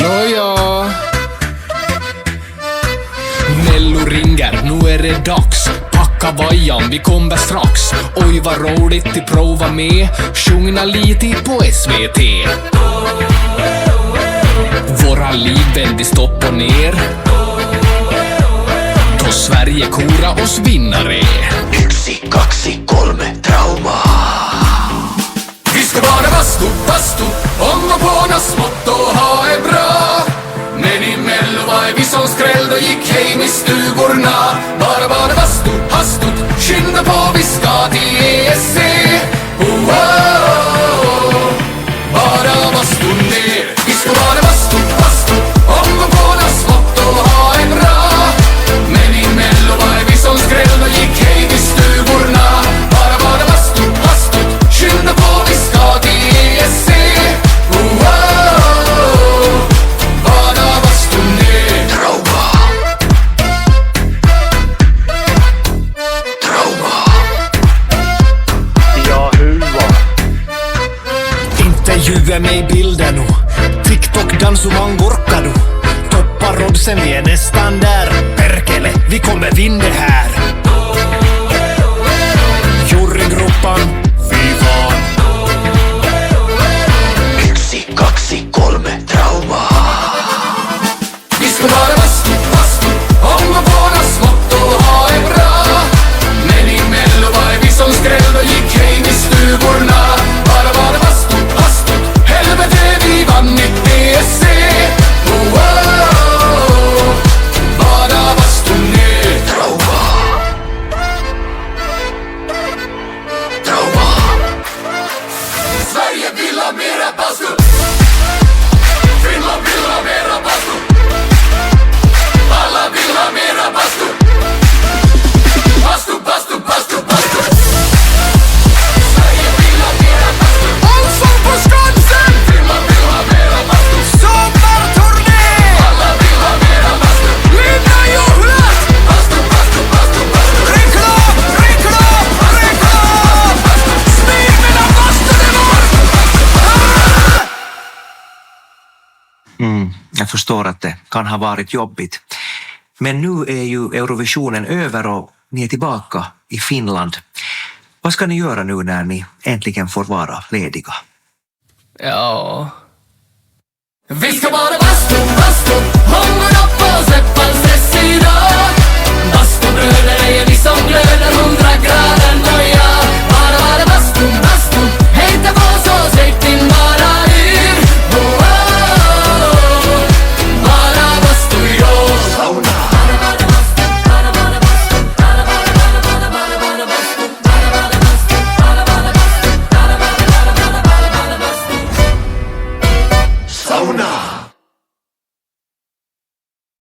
Nåja. Mello ringer, nu är det dags. Packa vajan, vi kommer strax. Oj vad roligt att prova med. Sjungna lite på SVT. Våra liv väldigt stopp och ner. Då Sverige kora oss vinnare. 1, 2, 3, trauma. Vi ska vara bastu, om och på något smått och ha är bra. Men i Mello var vi som skräll och gick hem i stugorna. Bara bastu, hastut, skynda på, vi ska till ESC. Bara bastu ner. Vi ska vara bastu, om och på något smått och ha är bra. Men i Mello var vi som skräll och gick hem i stugorna. Bara bastu, hastut, skynda på, vi ska till ESC. Bara bastu ner. Trauma. Ja, huva. Intervjuer mig i bilden och TikTok-dans och man gorkar du. Toppar oddsen, vi är nästan där. Perkele, vi kommer vinna här. Jurygruppan, fy fan. 1, 2, 3, trauma. Vi ska vara bastu, om och på något smått och ha är bra. Men i Mello var vi som skräll och gick hem i stugorna. Bara bastu, helvete vi vann i ESC. Bara bastu ner. Trauma. Trauma. Sverige vill ha mera bastu. Finland vill ha mera bastu. Alla vill ha mera bastu. Bastu. Sverige vill ha mera bastu. Allsång på Skansen. Finland vill ha mera bastu. Sommarturné. Alla vill ha mera bastu. Linda Juhlat. Bastu. Reklam. Smid mina bastunivåer. Jag förstår att det kan ha varit jobbigt. Men nu är ju Eurovisionen över och ni är tillbaka i Finland. Vad ska ni göra nu när ni äntligen får vara lediga? Ja. Vi ska vara bastu, hångor upp och släppa stress idag. Bastubröder är vi som glöder 100 grader.